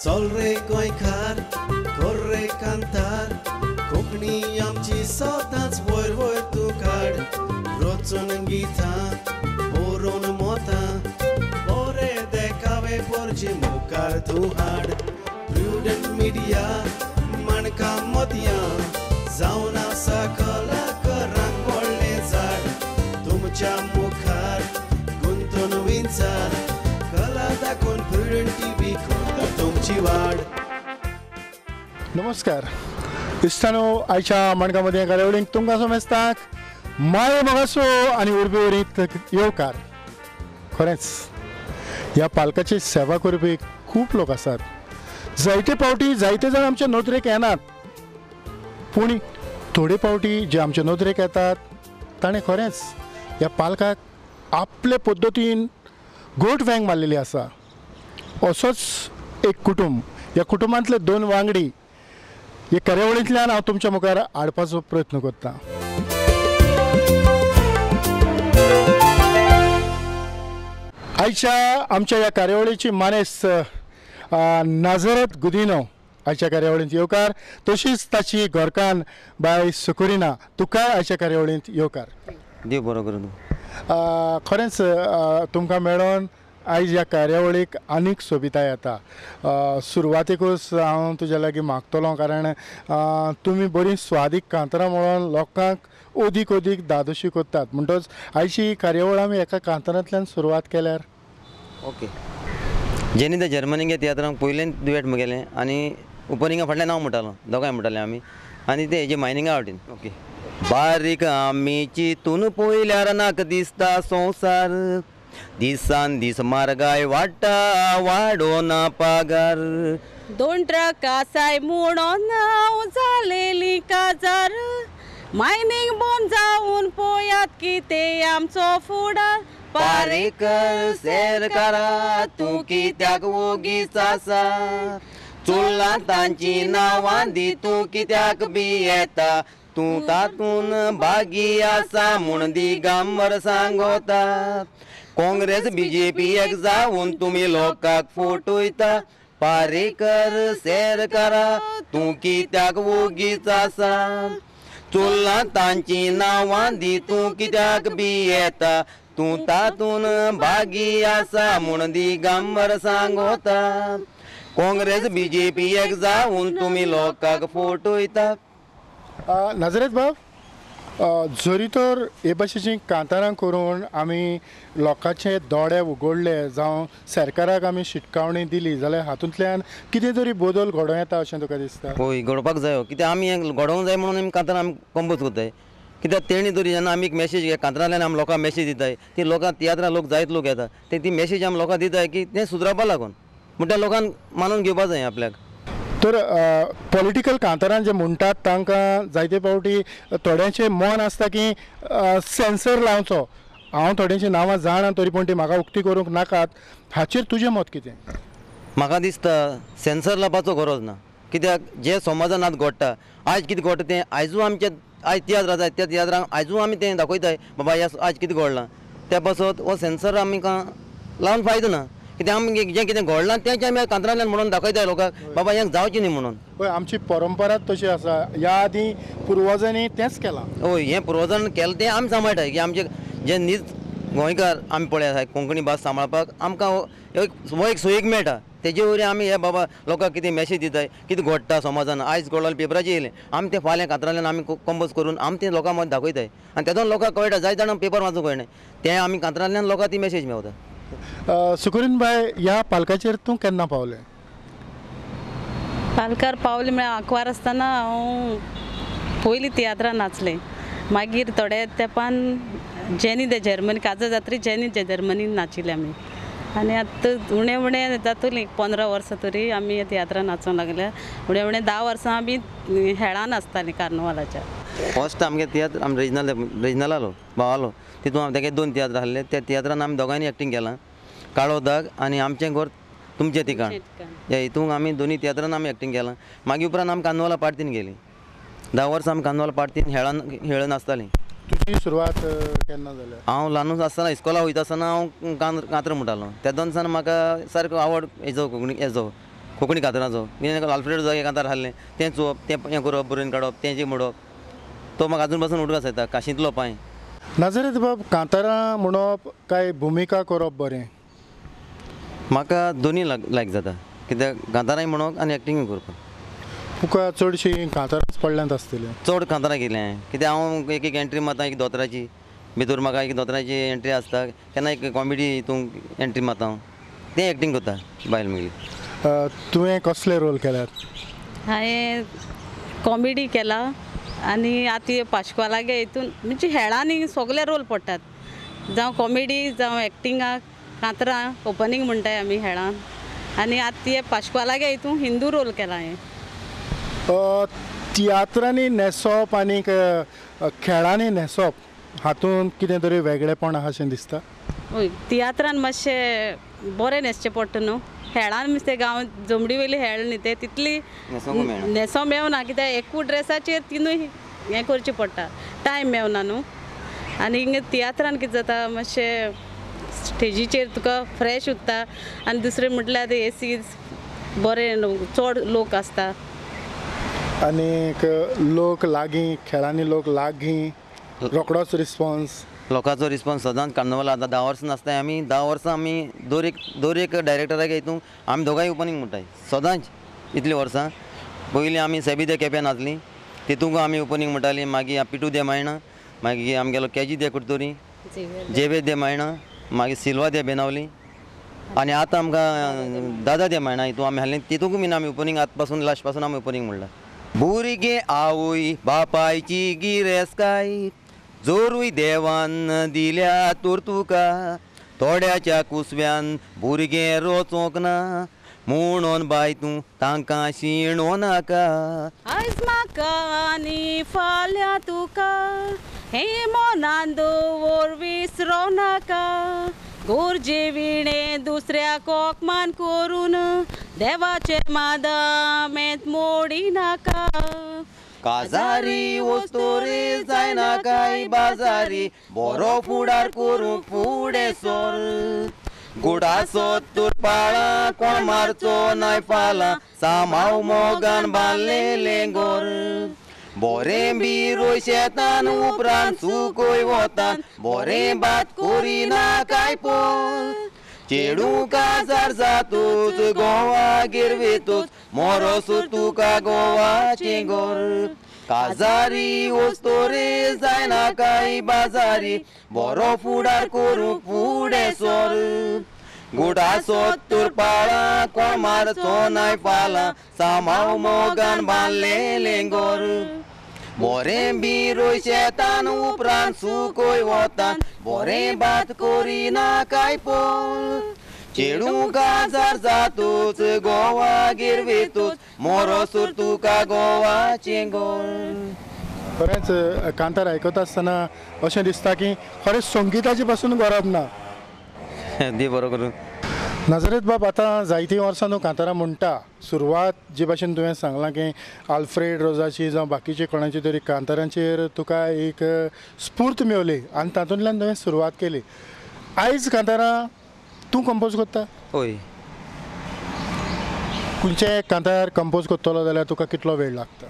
चल रे गोंयकार कर रे कांतार कोंकणी आमची सदांच वयर वयर तूं काड रचून गितां बरोवन मोतां बरे देखावे परचे मुखार तूं हाड प्रुडंट मिडिया माणकां मदयां जावन आसा कलाकारांक व्हडलें झाड तुमच्या मुखार गुंतवणुकींचार कला दाखोवन प्रुडंट टीव्ही करता तुमची वाड. नमस्कार इश्टानो, आयच्या मणकामध्ये कार्यावळीक तुमकां समेस्ताक माये मोगासो आनी उर्बेवरीत येवकार. खरेंच ह्या पालकाची सेवा करपी खूब लोक आसात. जायते पावटी जायते जाण आमच्या नोदरेक येनात, पूण थोडे पावटी जे आमच्या नोदरेक येतात ताणें खरेंच ह्या पालकाक आपले पद्दतीन गोट वेंग मारलेली आसा. असोच एक कुटुंब, ह्या कुटुंबांतले दोन वांगडी हे कार्यावळींतल्यान हांव तुमच्या मुखार हाडपाचो प्रयत्न करतां. आयच्या आमच्या ह्या कार्यावळीची मानेस्त नाझरत गुदिनो आयच्या कार्यावळींत येवकार, तशीच ताची घरकान बाय सुकुरिना तुका आयच्या कार्यावळींत येवकार. देव बरो करूं. खरेंच तुमकां मेळोन आयज ह्या कार्यावळीक आनीक सोबिताय येता. सुरवातेकूच हांव तुज्या लागीं मागतलो, कारण तुमी बरी स्वादीक कांतरां म्हणून लोकांक ओदीक ओदीक दादोशी कोत्तात. म्हणटच आयची कार्यावळ आमी एका कांतरांतल्यान सुरवात केल्यार. ओके. जेनी ते जर्मनीक तियात्रांक पयलें दुयेट मुगेलें आनी उपरिंगा फाटल्यान हांव म्हणटालो, दोगांय म्हणटाले आमी, आनी ते हेजे मायनिंगा आवटीन. ओके. बारीक आमी चिंतून पयल्यार नाका दिसता संवसार, दिसान दीस म्हारगाय वाडटा वाडोना पागार, 2 ट्रक आसाय म्हणून हांव जालेली काजार, मायनींग बंद जावन पळयात कितें आमचो फुडार. पारेकर शेरकारा तूं कित्याक वोगीच आसा, चुडलां तांची नांवां दी तूं कित्याक बी येता, तूं तातून भागी आसा म्हूण दिगांबर सांगोता. काँग्रेस बीजेपी एक जावन तुमी लोकांक फटयता, पारेकर शेरकारा तूं कित्याक वोगीच आसा, चुडलां तांची नांवां दी तूं कित्याक बी येता, तूं तातून भागी आसा म्हूण दिगांबर सांगोता. काँग्रेस बीजेपी एक जावन तुमी लोकांक फटयता. नाझरत बाब, जरी तर हे भाशेची कांतारां करून आमी लोकांचे दोळे उगडले जावं सरकाराक आमी शिटकावणी दिली, जाल्यार हातूंतल्यान कितें तरी बदल घडोवन येता अशें तुका दिसता? होय, घडोवपाक जायो. कित्याक आमी हें घडोवंक जाय म्हणून आमी कांतारां आमी कंपोज करताय. कित्याक तेणी तरी जेन्ना आमी एक मॅसेज कांतरांतल्यान आमी लोकांक मॅसेज दिताय, ती लोकां तियात्रां लोक जायत लोक येता, ते ती मॅसेज आमी लोकांक दिताय की तें सुदरपा लागून, पूण त्या लोकांक मानून घेवपा जाय आपल्याक. तर पॉलिटिकल कांतारां जे म्हणटात तांकां जायते फावटी थोड्यांचें मन आसता की सेन्सर लावचो. हांव थोड्यांची नांवां जाणा तरी पूण ती म्हाका उक्ती करूंक नाकात. हाचेर तुजें मत कितें? म्हाका दिसता सेन्सर लावपाचो गरज ना. कित्याक जे समाजान आतां घडटा, आयज कितें घडटा तें आयजू आमचे आयज तियात्र जाय त्या तियात्रांक आयजू आमी तें दाखयताय, बाबा आयज कितें घडलां. त्या पासत हो सेन्सर आमकां लावन फायदो ना. कित्याक आमी जें कितें घडलां तें आमी कांतरांतल्यान म्हणून दाखयताय लोकांक, बाबा हें जावचें न्ही म्हणून. पळय, आमची परंपराच तशी आसा. ह्या आदी पुर्वजांनी तेंच केलां. होय, हें पुर्वजान केलें तें आमी सांबाळटाय. की आमचे जे नीज गोंयकार आमी पळयात कोंकणी भास सांबाळपाक आमकां एक सोयीक मेळटा. तेजे वयल्यान आमी हे बाबा लोकांक कितें मॅसेज दिताय, कितें घडटा समाजान, आयज घडलें पेपराचेर येयलें, आमी तें फाल्यां कांतरांतल्यान आमी कंपोज करून आमी तें लोकां मदीं दाखयताय. आनी तेतून लोकांक कळटा, जायत जाणांक पेपर वाचूंक कळना, तें आमी कांतरांतल्यान लोकांक ती मॅसेज मेळटा. सुकुरीन बाय, ह्या पालकाचेर तूं केन्ना पावलें? पालकार पावलें म्हळ्यार 11 आसतना हांव पयलीं तियात्रां नाचलें. मागीर थोड्या तेंपान जेनी ते जर्मनी काजा जात्री जेनी ते जर्मनीन नाचिल्ले आमी. आनी आतां उणें उणें जातलीं 15 वर्सां तरी आमी तियात्रां नाचोंक लागल्या. उणें उणें 10 वर्सां आमी हेळान आसतालीं कार्नवालाच्या. फर्स्ट आमगे तियात्र आमी रिजनल आलो भावालो, तितून तेगे 2 तियात्र आहले. त्या तियात्रान आमी दोगांयनी एक्टींग केलां, काळो दाग आनी आमचें घर तुमचें ठिकाण. ह्या हितूंक आमी दोनी तियात्रान आमी एक्टींग केलां. मागीर उपरांत आमी कार्नवाला पार्टीन गेलीं. 10 वर्सां आमी कार्नवाला पार्टीन हेळन आसतालीं. तुजी सुरवात केन्ना जाल्या? हांव ल्हानूच आसतना इस्कोला वयता आसतना हांव कांतर म्हणटालो. त्या दोन दिसान म्हाका सारको आवड हेजो कोंकणी हेजो कोंकणी कातराचो आल्फ्रेड जागे कांतार हाडलें तें चोवप तें हें करप बरोवन काडप तें मोडप तो म्हाका आजून पासून उडूंक आसता काशींतलो पांय. नजरेत बाब कांतारां म्हणप काय भुमिका करप बरें? म्हाका दोनी लायक जाता कित्याक कांतारांय म्हणप आनी एक्टिंगूय करपाक. तुका चडशीं कांतारांच पडल्यांत आसतलें. चड कांतारां केलें कित्याक हांव एक एक एंट्री मारता एक दोतोराची भितर म्हाका एक दोतोराची एंट्री आसता केन्ना एक कॉमेडी हितूंक एंट्री मारता हांव तें एक्टिंग करता बायल मागीर. तुवें कसले रोल केल्यात? हांवें कॉमेडी केला आनी आतां पाश्कोलागे हितून म्हणजे हेळांनी सगळे रोल पडटात जावं कॉमेडी जावं एक्टिंगाक कांतरां ओपनिंग म्हणटाय आमी हेळान आनी आतां हे पाश्कोलागे हितून हिंदू रोल केला हांवें. तियात्रांनी न्हेसप आनी खेळांनी न्हेसप हातूंत कितें तरी वेगळेपण आहा अशें दिसता? हय तियात्रान मातशें बरें न्हेसचें पडटा न्हू. हेळान नुस्तें गांव जमडी वयली हेळ न्ही ते तितली न्हेसो मेवना कित्याक एकू ड्रेसाचेर तिनूय हें करचें पडटा टायम मेवना न्हू. आनी हिंगा तियात्रान कितें जाता मातशें स्टेजीचेर तुका फ्रेश उरता आनी दुसरें म्हटल्यार एसी बरें चड लोक आसता आनी लोक लागीं खेळांनी लोक लागीं रोकडोच रिस्पॉन्स. लोकांचो रिस्पॉन्स सदांच कार्नवल आतां 10 वर्सां नासताय आमी 10 वर्सां आमी दर एक डायरेक्टराक हितून आमी दोगांय ओपनिंग म्हणटाय सदांच इतलीं वर्सां. पयलीं आमी सेबी दे केप्यां नासलीं तितूंक आमी ओपनिंग म्हणटालीं मागीर पिटू दे मायणा मागीर आमगेलो केजी दे कुडतोरी जेवे दे मायणा मागीर सिल्वा दे बेनावली आनी आतां आमकां दादा दे मायणा हितून आमी हाडलें तितूंक बीन आमी ओपनिंग आतां पासून लास्ट पासून आमी ओपनिंग म्हणला. भुरगे आवय बापायची गिरेस्काय जोरूय देवान दिल्या तर तुका थोड्याच्या कुसव्यान भुरगें रोचोंक ना म्हणून बाय तूं तांकां शिणो नाका. आयज म्हाका आनी फाल्यां तुका हे मनान दवर विसरो नाका. गोरजे विणे दुसऱ्याक ओकमान करून देवाचे मादामेंत मोडी नाका. काजारी वस्तोरी जायना काय बाजारी बरो फुडार करूं फुडें सोर. गुडासो तुरपाळा कोण मारचो नाय फालां सामाव मोगान बांदलेलें गोर. बोरें बी रोय शेतान उपरांत सुकोय वतान बोरें भात करिना काय पोल. चेडू काजार जातूच गोवा गिरवेतूच मोरोसूर तुका गोवाचें गोर. काजारी वस्तोरी जायना काय बाजारी बरो फुडार करूं फुडें सोर. गुडासो तुरपाळा कोण मारचो नाय फालां सामाव मोगान बांदलेलें गोर. बोरें बी रोय शेतान उपरांत सुकोय वतान बोरें भात करिना काय पोल. चेडू काजार जातूच गोवा गिरवेतूच मोरोसूर तुका गोवाचें गोर. खरेंच कांतार आयकता आसतना अशें दिसता की खरेंच संगिताचे पासून गरज ना. दी बरो करून. नजरेत बाब आतां जायतीं वर्सां न्हू कांतारां म्हणटा सुरवात जे भाशेन तुवें सांगलां की आल्फ्रेड रोजाची जावं बाकीचे कोणाची तरी कांतारांचेर तुका एक स्फूर्त मेवली आनी तातूंतल्यान तुवें सुरवात केली. आयज कांतारां तूं कंपोज करता? हय. खंयचे कांतार कंपोज करतलो जाल्यार तुका कितलो वेळ लागता?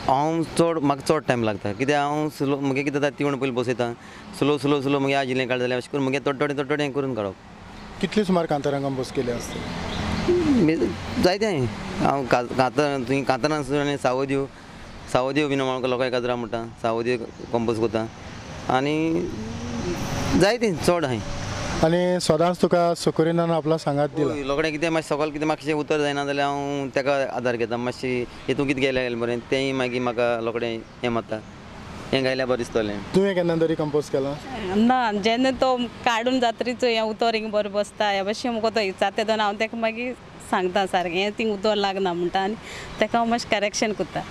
म्हाका चड टायम लागता कित्याक हांव स्लो मुगे कितें जाता ती म्हणून पयलीं बसयता स्लो स्लो स्लो मुगे आजिल्लें काड जाल्यार अशें करून मुगे थोडें हें करून काडप. कितली सुमार कांतारां कंपोज केली आसतली? जायतें हांव कांतारां आनी सावोद्यो बीन म्हाका लोकांक काजरां म्हणटा सावोद्यो कंपोज करता आनी जायतीं चड हांवें. आनी सदांच तुका सकरिनान आपलो सांगात दिला? लोकडें कितें मातशें सकाळ कितें मातशें उतर जायना जाल्यार हांव ताका आदार घेता मातशें हितून कितें गेलें बरें तेंय मागीर म्हाका लोकडें हें मारता हें गायल्यार बरें दिसतलें. तुवें केन्ना तरी कंपोज केलां? ना जेन्ना तो काडून जात्रीच हें उतर हिंग बरें बसता हे भाशेन मुगो तो जाता तेदोन हांव ताका मागीर सांगता सारकें हें थिंग उतर लागना म्हणटा आनी ताका हांव मातशें करेक्शन करता.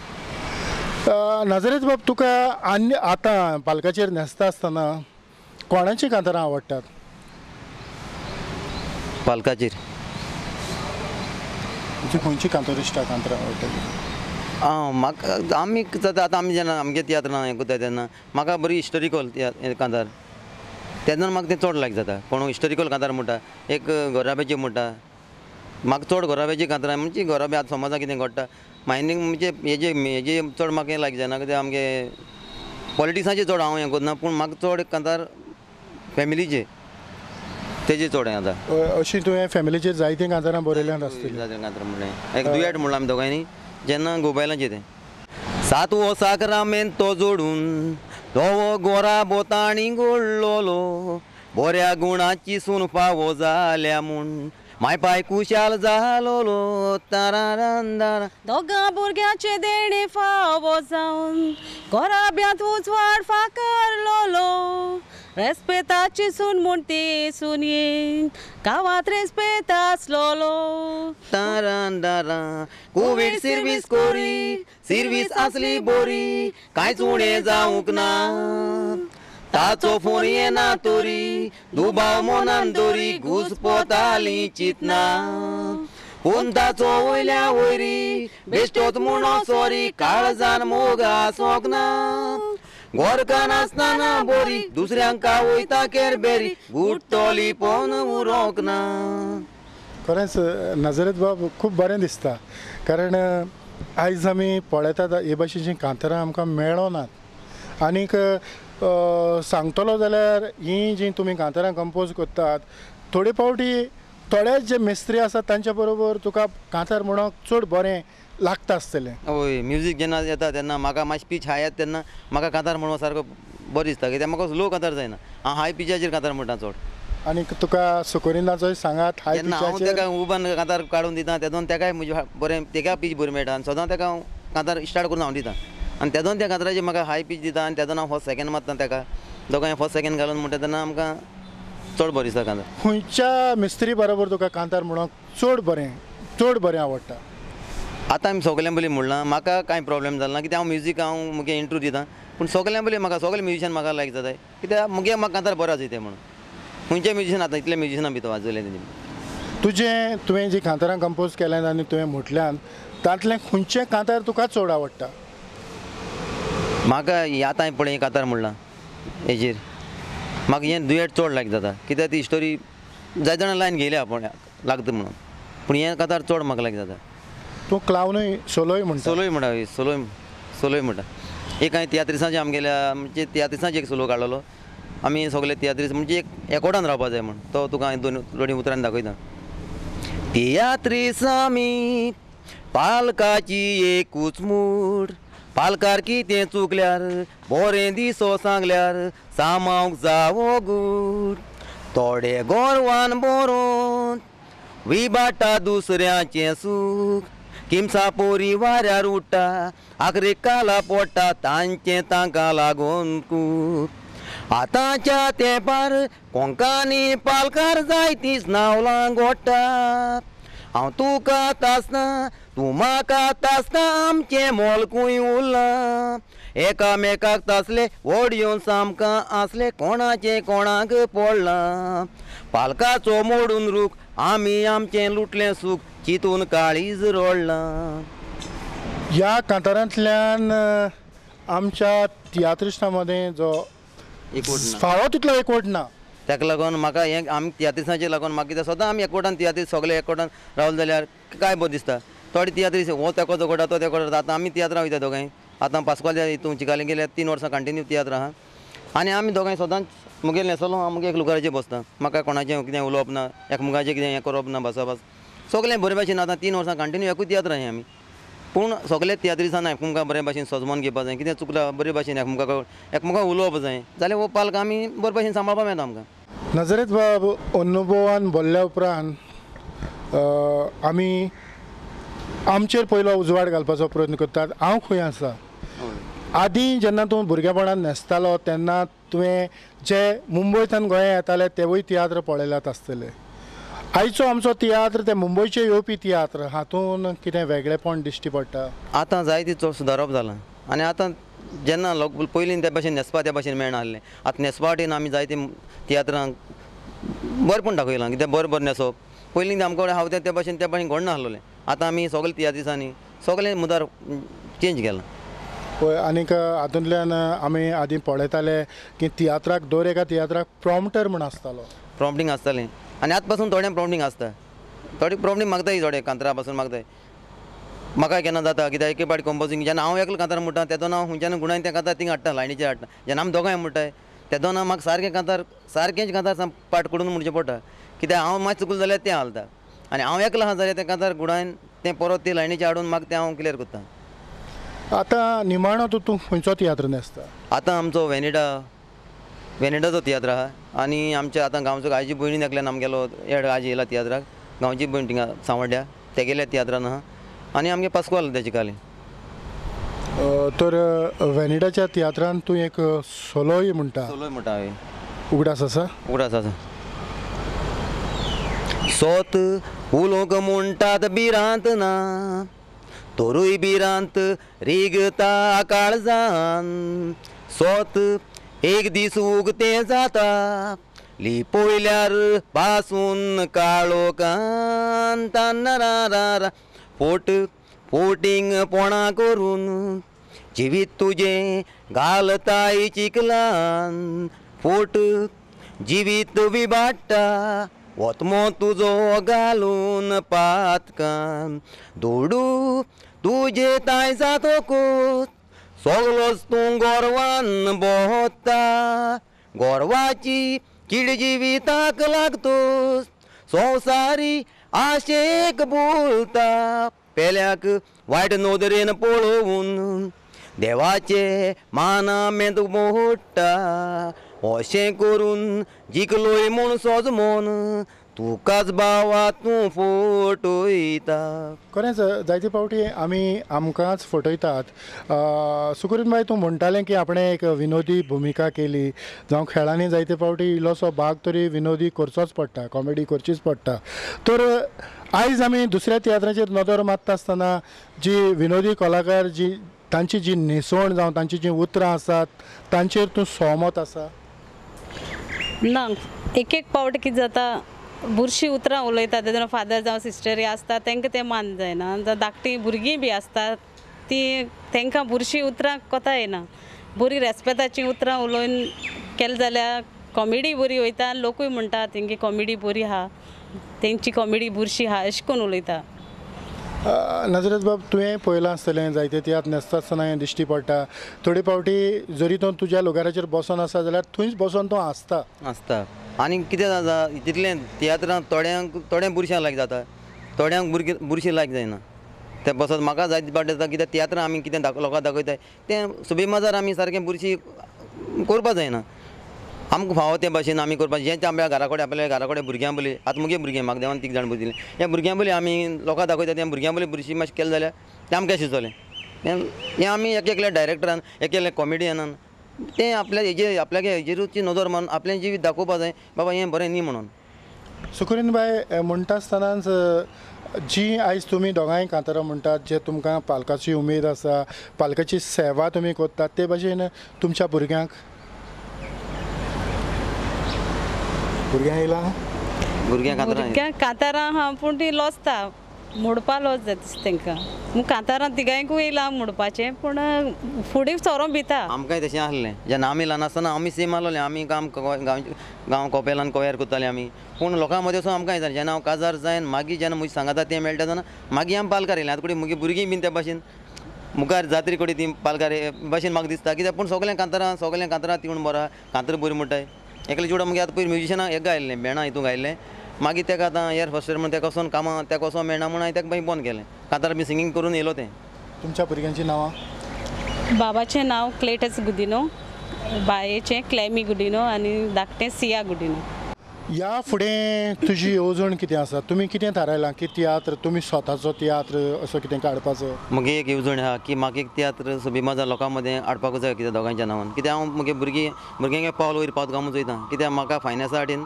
नजरेत बाब तुका आनी आतां पालकाचेर न्हेसता आसतना कोणाची कांतारां आवडटात? पालकाचेर खंयची कांतोरिस्टा कांतारां आवडटा? म्हाका आमी जाता आतां आमी जेन्ना आमगे तियात्रां हें करता तेन्ना म्हाका बरी हिस्टोरिकल कांतार तेन्ना म्हाका तें चड लायक जाता. कोण हिस्टोरिकल कांतार म्हणटा एक घोराब्याचेर म्हणटा म्हाका चड घोराब्याची कांतरां म्हणजे घोराब्या आतां समाजाक कितें घडटा मायनींग म्हणजे हेजे चड म्हाका हें लायक जायना कित्याक आमगे पॉलिटिक्साचें चड हांव हें करना पूण म्हाका चड कांतार फॅमिलीचे तेजे चड हें जाता अशी तुवें फॅमिलीचेर जायतीं कांतारां बरयल्यात आसतलीं कांतार म्हणलें एक दुयेट म्हणलां आमी दोगांयनी जेन्ना गोबायलांचें तें सातवो साकरामेंत तो जोडून धवो गोरा बोताणी गोडलोलो बऱ्या गुणाची सून फावो जाल्या म्हूण माय पाय कुशाल जालोलो तारारांदारा दोगा भुरग्याचे देणे फावो जावन घोराब्यांत उजवाड फाकरलोलो रेस्पेताची सून म्हूण ती सुनयेन गांवांत रेस्पेत आसलोलो तारांदारा कोवीड सर्वीस कोरी सर्वीस आसली बोरी कांयच उणें जावंक ना ताचो फोन येना तोरी दुबाव मोनान दोरी घुसपोताली चितना पूण ताचो वयल्या वयरी बेश्टोच म्हणो सॉरी काळजान मोगा सोगना गोरकान आसतना बोरी दुसऱ्यांक वयता केरबेरी गुट्टोली पोवन उरोंक ना खरेंच नजरत बाब खूब बरें दिसता कारण आयज आमी पळयतात हे भाशेचीं कांतारां आमकां मेळोनात आनीक सांगतलो जाल्यार ही जी तुमी कांतारां कंपोज करतात थोडे फावटी थोडेच जे मेस्त्री आसात तांच्या बरोबर तुका कांतार म्हणून चड बरें लागता आसतलें हय म्युजीक जेन्ना येता तेन्ना म्हाका मातशी पीच हाय येता तेन्ना म्हाका कांतार म्हणून सारको बरो दिसता कित्याक म्हाका स्लो कांतार जायना हांव हाय पिचाचेर कांतार म्हणटा चड आनीक तुका सुकोरिंदाचोय सांगात हाय जेन्ना हांव पिचाचेर तेका उबान कांतार काडून दिता तेदोन तेकाय म्हजे बरें तेका पीच बरी मेळटा आनी सदां तेका हांव कांतार स्टार्ट करून हांव दिता आनी तेदोन त्या कांताराचेर म्हाका हाय पीच दिता आनी तेदोन हांव फर्स्ट सेकंड मारता तेका दोगांय फर्स्ट सेकंड घालून म्हणटा तेन्ना आमकां चड बरें दिसता कांतार खंयच्या मिस्त्री बरोबर तुका कांतार म्हणून चड बरें आवडटा आतां आमी सगळ्यां पयलीं म्हणलां म्हाका कांय प्रॉब्लेम जालो ना कित्याक हांव म्युजीक हांव मुगे इंट्रो दितां पूण सगळ्यां पयलीं म्हाका सगळे म्युजिशियन म्हाका लायक जाताय कित्याक मुगे म्हाका कांतार बरो आसा ते म्हणून खंयचे म्युजिशियन आतां इतले म्युजिशियना भितर वाजयले तेणी तुवें जी कांतारां कंपोज केल्यात आनी तुवें म्हटल्यान तांतलें खंयचें कांतार तुका चड आवडटा म्हाका आतां पळय कांतार म्हणलां हेजेर म्हाका हें दुयेट चड लायक जाता कित्याक ती स्टोरी जाय जाणां लायन घेयल्या आपण लागता म्हणून पूण हें कांतार चड म्हाका लायक जाता तूं क्लावनूय सोलोय म्हणटा सोलोय म्हणटा सोलोय म्हणटा एक हांवें तियात्रिसांचे आमगेल्या म्हणजे तियात्रिसांचे एक सोलो काडलेलो आमी सगळे तियात्रीस म्हणजे एक एकवटान रावपा जाय म्हण तो तुका हांवें दोनी उतरांनी दाखयता तियात्रीस आमी पालकाची एकूच मूड पालकार कितें चुकल्यार बरें दिसो सांगल्यार सामावंक जावो गूड थोडे गोरवान बरोवन विबाटा दुसऱ्याचें सूख किमसा पोरी वाऱ्यार उडटा आखरेक काला पडटा तांचें तांकां लागून खूब आतांच्या तेंपार कोंकानी पालकार जायतींच नांवलां घोडटा हांव तुका तासना तूं म्हाका तासना आमचें मोलकूय उरलां एकामेकाक तासले ओडयोन सामकां आसले कोणाचें कोणाक पडलां पालकाचो मोडून रूख आमी आमचें लुटलें सूख चिंतून काळीज रोडलां ह्या कांतारांतल्यान आमच्या तियात्रिस्टां मदें जो फावो तितलो एकवट ना ताका लागून म्हाका हें आमी तियात्रिसांचेर लागून म्हाका कितें सदां आमी एकवटान तियात्रीस सगळे एकवटान रावले जाल्यार काय बरें दिसता थोडे तियात्रीस हो तेको जोगोटा तो तेको आतां आमी तियात्रां वयता दोगांय आतां पास्कोल्या हितून चिकालें गेल्या 3 वर्सां कंटिन्यू तियात्र आहा आनी आमी दोगांय सदांच मुगेल न्हेसलो हांव मुगे एक लुकाराचेर बसता म्हाका कोणाचें कितें उलोवप ना एकामेकाचें कितें हें करप ना बसप सगळें बरे भाशेन आतां 3 वर्सां कंटिन्यू एकूच तियात्र आहाय आमी पूण सगळे तियात्रिसान एकामेकां बरे भाशेन सजमोन घेवपा जाय कितें चुकलां बरे भाशेन एकामेकां उलोवप जाय जाल्यार हो पालक आमी बरे भाशेन सांबाळपा मेळटा आमकां नजरेत बाब अनुभवान बोल्ल्या उपरांत आमी आमचेर पयलो उजवाड घालपाचो प्रयत्न करतात हांव खंय आसा आदीं जेन्ना तूं भुरगेपणांत न्हेसतालो तेन्ना तुवें जे मुंबयच्यान गोंया येताले तेवूय तियात्र पळयल्यात आसतले आयचो आमचो तियात्र ते मुंबयचे येवपी तियात्र हातून कितें वेगळेपण दिश्टी पडटा आतां जायती चड सुदारप जालां आनी आतां जेन्ना लोक पयलीं त्या भाशेन न्हेसपा त्या भाशेन मेळना आसलें आतां न्हेसपा वाटेन आमी जायते तियात्रांक बरेंपण दाखयलां कित्याक बरें न्हेसप पयलीं आमकां हांव त्या भाशेन घडना आसलोलें आतां आमी सगळे तियात्रिसांनी सगळें मुदार चेंज केलां पळय आनीक हातूंतल्यान आमी आदीं पळयताले की तियात्राक दर एका तियात्राक प्रॉम्प्टर म्हूण आसतालो प्रॉम्प्टींग आसतालें आनी आतां पासून थोडें प्रॉम्प्टींग आसता थोडी प्रॉब्लेम मागताय थोडे कांतरा पासून मागताय म्हाका केन्ना जाता कित्याक एके पाटी कंपोजींग जेन्ना हांव एकलो कांतार म्हणटा तेदोन हांव खंयच्यान गुणांनी तें कांतार थिंग हाडटा लायनीचे हाडटा जेन्ना आमी दोगांय म्हणटाय तेदोन म्हाका सारकें कांतार सारकेंच कांतार पाट करून म्हणचें पडटा कित्याक हांव मातशें चुकलें जाल्यार तें हालता आनी हांव एकलो आहा जाल्यार तें कांतार गुणायन तें परत ते लायनीचे हाडून म्हाका तें हांव क्लियर करता. आतां निमाणो तूं खंयचो तियात्र न्हेसता? आतां आमचो वेनेडाचो तियात्र आहा आनी आमच्या आतां गांवचो आजी भयणीन एकल्यान आमगेलो एड आजी येयला तियात्राक गांवची भयण थिंगा सांवड्ड्या ते गेल्या तियात्रान आहा आनी आमगे पास्कोल तेचे काले. तर वेनिडाच्या तियात्रान तूं एक सोलोय म्हणटा. सोलोय म्हणटा हांवें. उगडास आसा? उगडास आसा. सोत उलोवंक म्हणटात बिरांत ना तोरूय बिरांत रिगता काळजान सोत एक दीस उगतें जाता लिपोयल्यार पासून काळोखान तान्नारारा फोटींग पोणा करून जिवीत तुजें घालताय चिकलान फोट जिवीत विबाडटा वतमो तुजो घालून पातकान दोडू तुजे ताय जातकूच सोगलोच तूं गोरवान भोंवता गोरवाची किड जिविताक लागतोस संवसारी आशेक बोलता पेल्याक वायट नोदरेन पळोवन देवाचे माना मेंद मोडटा अशें करून जिकलोय म्हूण सोजमोन तुकाच बावा तूं फटयता. खरेंच जायते फावटी आमी आमकांच फटयतात. सुकुरीनबाई तूं म्हणटालें की आपणें एक विनोदी भुमिका केली जावं खेळांनी जायते फावटी इल्लोसो भाग तरी विनोदी करचोच पडटा कॉमेडी करचीच पडटा. तर आयज आमी दुसऱ्या तियात्राचेर नदर मारता आसतना जी विनोदी कलाकार जी तांची जी न्हेसवण जावं तांची जी उतरां आसात तांचेर तूं सहमत आसा? ना एक पावट कितें जाता बुरशी उतरां उलयता तेन्ना फादर जावं सिस्टरी आसता तांकां तें मान जायना धाकटीं भुरगीं बी आसतात ती तांकां बुरशी उतरां कोता येना बरी रेस्पेदाची उतरां उलोवन केलें जाल्यार कॉमेडी बरी वयता लोकूय म्हणटा तेंगे कॉमेडी बरी आहा तेंची कॉमेडी बुरशी आहा अशें करून उलयता. नजरत बाब तुवें पळयलां आसतलें जायते तियात्र न्हेसता आसतना हें दिश्टी पडटा थोडी फावटी जरी तूं तुज्या लुगाराचेर बसोन आसा जाल्यार थंयच बसोन तूं आसता आनी कितें जाता तितलें तियात्रांत थोड्यांक बुरश्यां लायक जाता थोड्यांक बुरशी लायक जायना तें बसत म्हाका जायते पावटी जाता कित्याक तियात्रां आमी कितें लोकांक दाखयताय तें सुबे माजार आमी सारकें बुरशी करपा जायना आमकां फावो ते भाशेन आमी करपा जें आमच्या घरा कडेन आपल्या घरा कडेन भुरग्यां बोली आतां मुगे भुरगें म्हाका देवान 3 जाण भुरगीं ह्या भुरग्यां बोली आमी लोकांक दाखयता त्या भुरग्यां बोली बुरशी मातशें केलें जाल्यार तें आमकां शिजोलें हें आमी एकल्या डायरेक्टरान एकल्या कॉमेडियनान तें आपल्या हेजेर आपल्यागे हेजेरूच नदर मारून आपलें जिवीत दाखोवपा जाय बाबा हें बरें न्ही म्हणून. सुकुरीनबाई म्हणटा आसतनाच जी आयज तुमी दोगांय कांतारां म्हणटात जे तुमकां पालकाची उमेद आसा पालकाची सेवा तुमी कोत्तात ते भाशेन तुमच्या भुरग्यांक येयला भुरग्यांक कांतारां आहा पूण ती लोचता मोडपा लॉस जाता तांकां कांतारां तिगांयकूय येयलां मोडपाचें पूण फुडें सोरो भिता. आमकांय तशें आसलें जेन्ना आमी ल्हान आसतना आमी सेम आहलोलें आमी गांव कोपेलान कोयार करताले आमी पूण लोकां मदें वचून आमकां येतालें जेन्ना हांव काजार जायन मागीर जेन्ना म्हजी सांगाता तें मेळटा तेन्ना मागीर आमी पालकार येयलें आतां कडेन मुगे भुरगीं बीन त्या भाशेन मुखार जात्री कडेन ती पालकार भाशेन म्हाका दिसता कित्याक पूण सगळ्यांक कांतारां ती म्हूण बरो कांतारां बरी म्हणटाय एकले चेडूं मुगे आतां पयलीं म्युजिशनाक एक गायल्लें बेणा हितून गायल्लें मागीर तेका आतां एअर फॉस्टर म्हण तेका वचोन कामां तेका वचोन मेळना म्हणून हांवें तेका मागीर बंद केलें कांतारां बी सिंगींग करून येयलो तें. तुमच्या भुरग्यांची नांवां? बाबाचें नांव क्लेटस गुदिनो बायेचें क्लेमी गुडिनो आनी धाकटें सिया गुडिनो. ह्या फुडें तुजी येवजण कितें आसा तुमी कितें थारायलां की तियात्र तुमी स्वताचो तियात्र असो कितें काडपाचो? म्हगे एक येवजण आहा की म्हाका एक तियात्र सुबेमाजा लोकां मदें हाडपाक जाय कित्याक दोगांयच्या नांवान कित्याक हांव मुगे भुरग्यांक पावल वयर पावत गावूंक वयता कित्याक म्हाका फायनान्सा वाटेन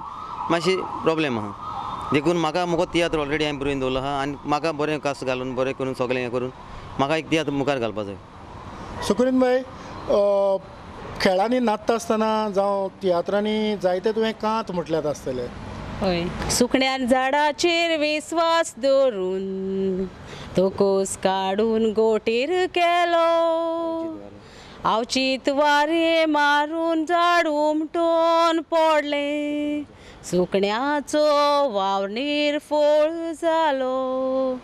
मातशी प्रॉब्लेम आहा देखून म्हाका मुगो तियात्र ऑलरेडी हांवें बरोवन दवरलो आहा आनी म्हाका बरें कास घालून बरें करून सगळें हें करून म्हाका एक तियात्र मुखार घालपाक जाय. सुकुरीनबाई खेळांनी नाचता आसतना जावं तियात्रांनी जायते तुवें कांत म्हटल्यात आसतले. हय सुकण्यार झाडाचेर विस्वास दवरून तोकोस काडून गोटेर केलो आवचीत वारे मारून झाड उमटोन पडलें सुकण्याचो वावणीर फोळ जालो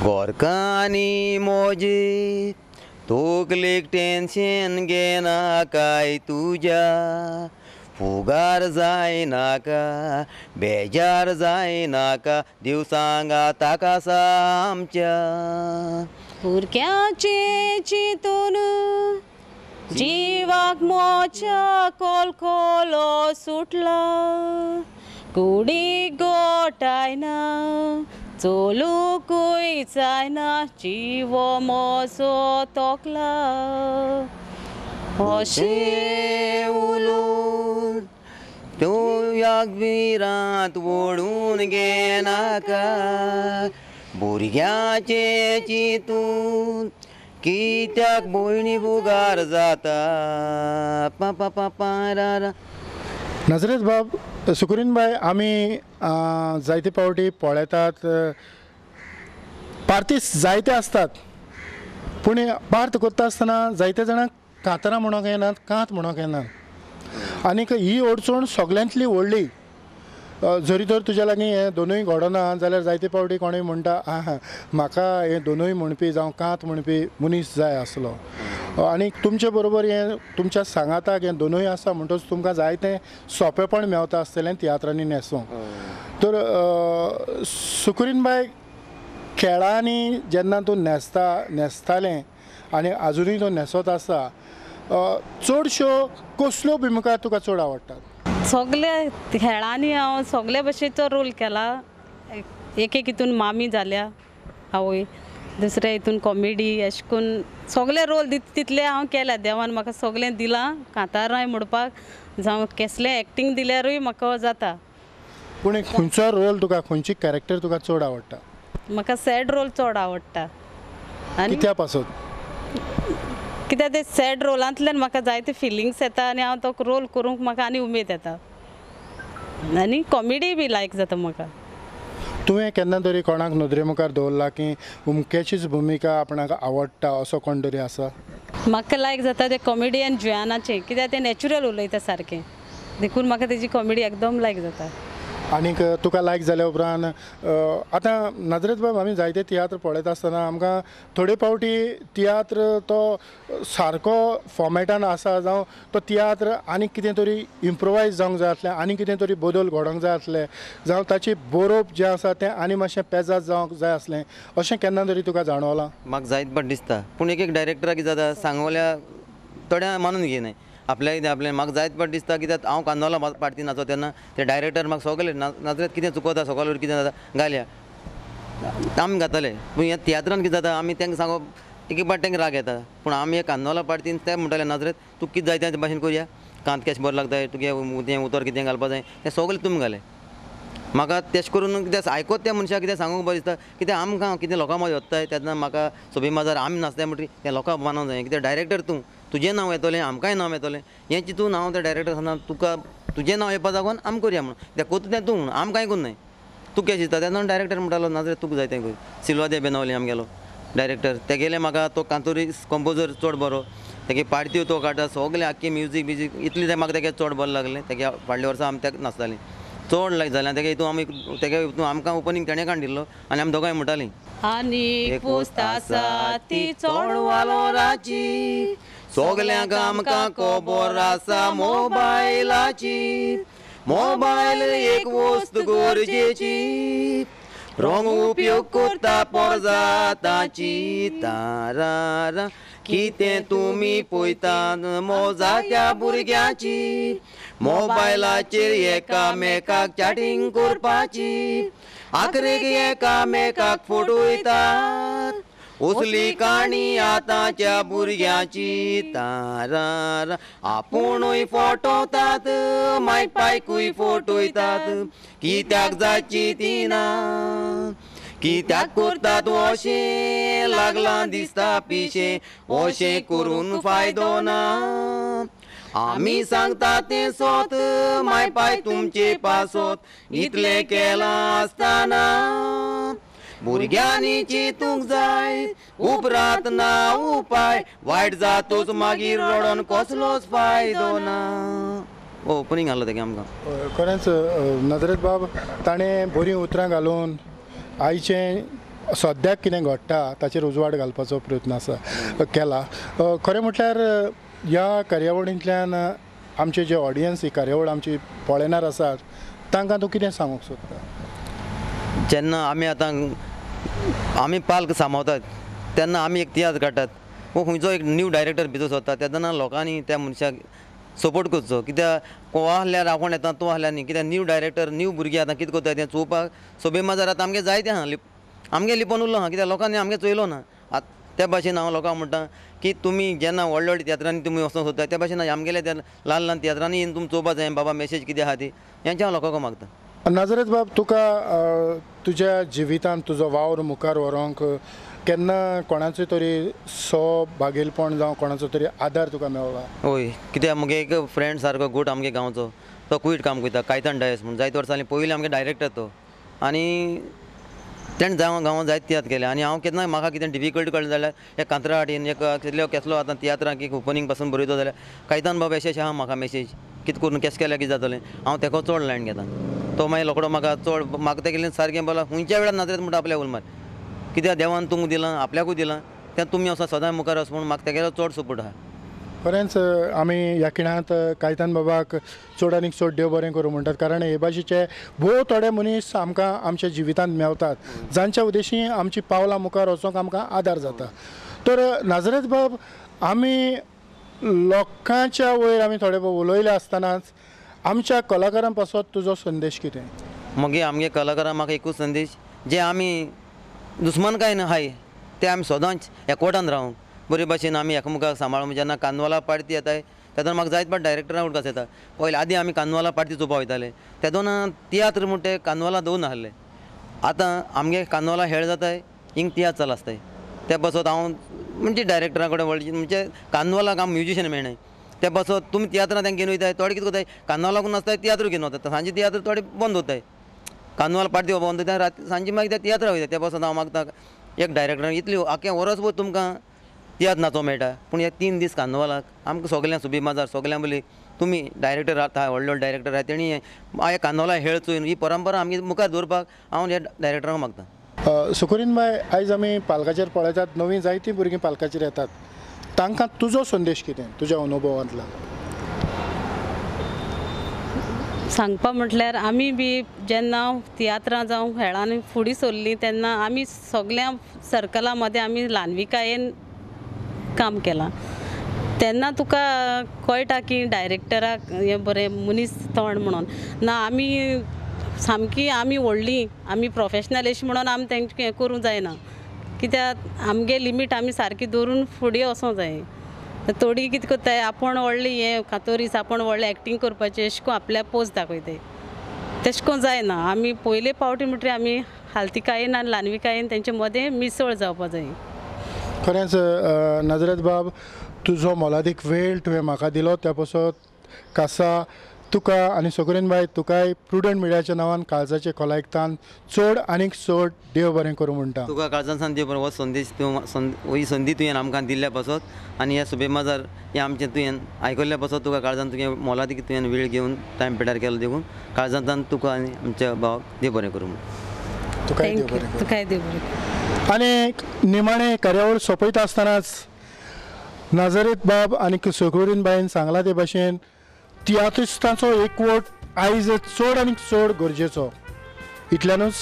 गोरकांनी मोजी तोकलेक टेन्शन घेना काय तुज्या फुगार जायनाका बेजार जायनाका दिवसांगा ताकासा आमच्या भुरग्याचे चिंतून जिवाक मोच्या कोलकोलो सुटला कुडी गोटायना चोलूकूय जायना जिवो मोसो तोकला अशें उलोवन तूं याक विरांत ओडून घेनाका भुरग्याचे चिंतून कित्याक भयणी बुगार जाता पा पा पा पा रा रा. नजरेत बाब सुकुरीनबाई आमी जायते पावटी पळयतात पार्टीस जायते असतात पूण पार्ट करता आसतना जायते जाणांक कांतारां म्हणूंक येनात कांत म्हणूंक येनात आनीक ही अडचण सगळ्यांतली व्हडली जरी तर तुज्या लागीं हे दोनूय घडना जाल्यार जायते पावटी कोणूय म्हणटा आहा म्हाका हे दोनूय म्हणपी जावं कांत म्हणपी मनीस जाय आसलो आनीक तुमचे बरोबर हे तुमच्या सांगाताक हे दोनूय आसा म्हणटच तुमकां जायतें सोंपेपण मेवता आसतलें तियात्रांनी न्हेसूंक तर सुकुरीनबाई खेळांनी जेन्ना तूं न्हेसतालें आनी आजुनूय तो न्हेसत आसा चडश्यो कसल्यो भुमिका तुका चड आवडटात सगळे खेळांनी हांव सगळे भशेचो रोल केला एक हितून मामी जाल्या आवय दुसऱ्या हितून कॉमेडी अशें करून सगळे रोल तितले हांव केल्या देवान म्हाका सगळें दिलां कांतारांय म्हणपाक जावं कसलें एक्टींग दिल्यारूय म्हाका जाता पूण खंयचो रोल तुका खंयची कॅरेक्टर तुका चड आवडटा म्हाका सॅड रोल चड आवडटा आनी कित्या पासून कित्याक ते सॅड रोलांतल्यान म्हाका जायते फिलिंग्स येता आनी हांव तो रोल करूंक म्हाका आनी उमेद येता आनी कॉमेडी बी लायक जाता म्हाका तुवें केन्ना तरी कोणाक नदरे मुखार दवरला की उमकेचीच भुमिका आपणाक आवडटा असो कोण तरी आसा म्हाका लायक जाता ते कॉमेडियन जुयानाचें कित्याक ते नॅचरल उलयता सारकें देखून म्हाका तेजी कॉमेडी एकदम लायक जाता आनीक तुका लायक जाल्या उपरांत आतां नदरेत बाब आमी जायते तियात्र पळयता आसतना आमकां थोडे फावटी तियात्र तो सारको फॉर्मेटान आसा जावं तो तियात्र आनीक कितें तरी इम्प्रोवायज जावंक जाय आसलें आनी कितें तरी बदल घडोवंक जाय आसलें जावं ताची बरोवप जें आसा तें आनी मातशें पेजाद जावंक जाय आसलें अशें केन्ना तरी तुका जाणवलां म्हाका जायत बट दिसता पूण एक डायरेक्टराक कितें जाता सांगोल्या थोड्या मानून घेयनाय आपल्या कितें आपलें म्हाका जायत बट दिसता कित्याक हांव कांदोला पार्टी नाचो तेन्ना ते डायरेक्टर म्हाका सगळे नाचत कितें चुकता सकाळ कितें जाता घालया आमी घातले पूण ह्या तियात्रान कितें जाता आमी तांकां सांगप एक पाट तांकां राग येता पूण आमी कांदोला पार्टीन ते म्हणटाले नजरेत तूं कितें जाय त्या भाशेन करुया कांत कशें बरें लागता तुगे तें उतर कितें घालपा जाय तें सगळें तुमी घाले म्हाका तेश करून कितें आयकोत त्या मनशाक कितें सांगूंक बरें दिसता कित्याक आमकां कितें लोकां मदीं वत्ताय तेन्ना म्हाका सोबी माजार आमी नाचताय म्हणटी तें लोकांक मानूंक जाय कित्याक डायरेक्टर तूं तुजें नांव येतलें आमकांय नांव येतलें हें चिंतून हांव त्या डायरेक्टर सांगना तुका तुजें नांव येवपा लागून आमी करया म्हणून तें कोत तें तूं आमी कांय करूं न्हय तूं कशें दिसता तेन्ना डायरेक्टर म्हणटालो नाजाल्यार तुका जाय तें कर सिल्वा दे बेनावली आमगेलो डायरेक्टर तेगेले म्हाका तो कांतोरी कंपोजर चड बरो तेगे पार्ट्यो तो काडटा सगलें आख्खी म्युजीक बिजीक इतलें तें म्हाका तेगे चड बरें लागलें तेगे फाटल्या वर्सा आमी तेका नाचतालीं चड लायक जालें तेगे हितून आमी तेगे हितून आमकां ओपनिंग तेणें काडिल्लो आनी आमी दोगांय म्हणटालीं आनी पोस्त आसा ती चोड वालोराची सगल्यांक आमकां खबर आसा मोबायलाची मोबायल एक वस्त गरजेची रंग उपयोग करता पर जाताची तारारा कितें तुमी पळयतात मोजा त्या भुरग्याची मोबायलाचेर एकामेकाक चॅटिंग करपाची आखरेक एकामेकाक फटयतात असली काणी आतांच्या भुरग्याची तारारा आपुणूय फटोतात माय पायकूय फटयतात कित्याक जाची ती ना कित्याक करतात अशें लागलां दिसता पिशें अशें करून फायदो ना आमी सांगता तें सोत माय पाय तुमचे पासोत इतलें केलां आसतना भुरग्यांनी चिंतूंक जाय उपरांत ना उपाय वायट जातूच मागीर रडोन कसलोच फायदो ना ओपनिंग आहलो तेगे आमकां. खरेंच नदरेत बाब ताणें बरीं उतरां घालून आयचें सद्याक कितें घडटा ताचेर उजवाड घालपाचो प्रयत्न आसा केला. खरें म्हटल्यार ह्या कार्यावळींतल्यान आमचे जे ऑडियन्स ही कार्यावळ आमची पळयणार आसात तांकां तूं कितें सांगूंक सोदता? जेन्ना आमी पालक सांबाळतात तेन्ना आमी एक तियात्र काडटात वो खंयचो एक न्यू डायरेक्टर भितर सोदता तेन्ना लोकांनी त्या मनशाक सपोर्ट करचो. कित्याक कोण आहल्यार रावण येता तो आहल्यार न्ही. कित्याक न्यू डायरेक्टर न्यू भुरगीं आतां कितें करता तें चोवपाक सोबे माजार आतां आमगे जायते आहा आमगे लिपोवन उरलो आहा. कित्याक लोकांनी आमगे चोयलो ना. त्या भाशेन हांव लोकांक म्हणटा की तुमी जेन्ना व्हडल्या व्हडल्या तियात्रांनी तुमी वचूंक सोदता त्या भाशेन आमगेल्या त्या ल्हान ल्हान तियात्रांनी येवन तुमी चोवपाक जाय बाबा मेसेज कितें आहा ती हेंचें हांव लोकांक मागता. नजरेत बाब तुका तुज्या जिवितांत तुजो वावर मुखार व्हरूंक केन्ना कोणाचो तरी बागेलपण जावं कोणाचो तरी आदार तुका मेळ्ळा? हय, कित्याक म्हगे एक फ्रेंड सारको गूट आमगे गांवचो तो कुयट काम करता कायतान डायस म्हणून जायते वर्सांनी पयलीं आमगे डायरेक्टर तो आनी तेणें गांवांत जायते तियात्र केले. आनी हांव केन्ना म्हाका कितें डिफिकल्टी कळ्ळें जाल्यार एक कांतरावाडीन एक कसलो आतां तियात्राक एक ओपनिंग पासून बरयतो जाल्यार कायतान बाबा अशें आहा म्हाका मेसेज कितें करून केस केल्यार कितें जातलें हांव तेका चड लायन घेता. तो मागीर रोखडो म्हाका चड म्हाका तें केलें सारकें बोला खंयच्या वेळार नदरेत म्हणटा आपल्या उलमार कित्याक देवान तुमकां दिलां आपल्याकूय दिलां तें तुमी वचोन सदां मुखार वच म्हणून म्हाका तेगेलो चड सपोर्ट आहा. खरेंच आमी ह्या खिणांत कायतान बाबाक चड आनीक चड देव बरें करूं म्हणटात कारण हे भाशेचे भोव थोडे मनीस आमकां आमच्या जिवितांत मेवतात जांच्या उद्देशी आमची पावलां मुखार वचोंक आमकां आदार जाता. तर नजरेत बाब आमी लोकांच्या वयर आमी थोडे उलयले आसतनाच आमच्या कलाकारां पासत तुजो संदेश कितें? मगे आमगे कलाकारांक म्हाका एकूच संदेश जे आमी दुस्मानकाय हाय ते आमी सदांच एकवटान रावूं बरे भाशेन आमी एकामेकाक सांबाळूं. जेन्ना कानवाला पार्टी येताय तेन्ना म्हाका जायत पाट डायरेक्टरां उडकास येता. पयलीं आदीं आमी कानवाला पार्टी चोवपाक वयताले तेदोन तियात्र म्हूण ते कानवाला दोन आहले. आतां आमगे कानवाला हेळ जाताय हिंग तियात्र चालू आसताय त्या बसत हांव म्हणजे डायरेक्टरा कडेन व्हडले म्हणजे कानवालाक हांव म्युजिशियन मेळनाय त्या बसत तुमी तियात्रां तेंका घेवन वयताय थोडे कितें करताय कानवालाकून नाचताय तियात्र घेवन वतात सांजे तियात्र थोडे बंद वताय कानवाल पार्टी बंद वताय राती सांजे मागीर त्या तियात्रा वयता त्या बसत हांव मागता एक डायरेक्टरान इतली आख्या वर्सभर तुमकां तियात्र नाचोवंक मेळटा पूण ह्या 3 दीस कानवालाक आमकां सगळ्यांक सुबी माजार सगळ्यांक बोली तुमी डायरेक्टर आहात व्हडले व्हडले डायरेक्टर आहात तेणी ह्या कानवाला हेळ चोयन ही परंपरा आमगे मुखार दवरपाक हांव ह्या डायरेक्टरांक मागता. सुकुरीन बाय आयज आमी पालकाचेर पळयतात नवीं जायतीं भुरगीं पालकाचेर येतात तांकां तुजो संदेश कितें तुज्या अनुभवांतल्यान? सांगपा म्हटल्यार आमी बी जेन्ना तियात्रां जावं हेळांनी फुडें सरलीं तेन्ना आमी सगळ्या सर्कला मदें आमी ल्हानविकायेन काम केलां तेन्ना तुका कळटा की डायरेक्टराक हें बरें मनीस तोंड म्हणून ना आमी सामकी आमी व्हडलीं आमी प्रोफेशनल अशीं म्हणून आमी तेंचें हें करूं जायना कित्याक आमगे लिमीट आमी सारकी दवरून फुडें वचोंक जाय. थोडीं कितें करताय आपूण व्हडलें हें कातोरीस आपूण व्हडलें एक्टींग करपाचें अशें करून आपल्या पोस्ट दाखयताय तशें करून जायना. आमी पयले फावटी म्हणटरी आमी हालतिकायेन आनी ल्हानविकायेन तेंचे मदें मिसळ जावपा जाय. खरेंच नजरेत बाब तुजो मोलादीक वेळ तुवें म्हाका दिलो त्या पासत खासा तुका आनी सुकुरीन बाय तुकाय प्रुडंट मिडियाच्या नांवान काळजाचे खोलायकतान चड आनीक चड देव बरें करूं म्हणटा. तुका काळजांसान देव बरें हो संदेश ही संदी तुवें आमकां दिल्ल्या पासत आनी ह्या सुबे माजार हें आमचें तुवें आयकल्ल्या पासत तुका काळजान तुवें मोलादीक तुवें वेळ घेवन टायम पिड्यार केलो देखून काळजांतल्यान तुका आनी आमच्या भावाक देव बरें करूं म्हणटा. तुकाय देव बरें करूं. तुकाय देव बरें. आनी निमाणें कार्यावळ सोंपयता आसतनाच नजरेत बाब आनी सुकुरीन बायन सांगला ते भाशेन तियात्रिस्तांचो एकवट आयज चड आनीक चड गरजेचो. इतल्यानूच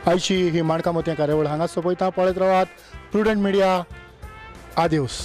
आयची ही माणकामोती कार्यावळ हांगा सोंपयता. पळयत रावात प्रुडंट मिडिया. आदिवस.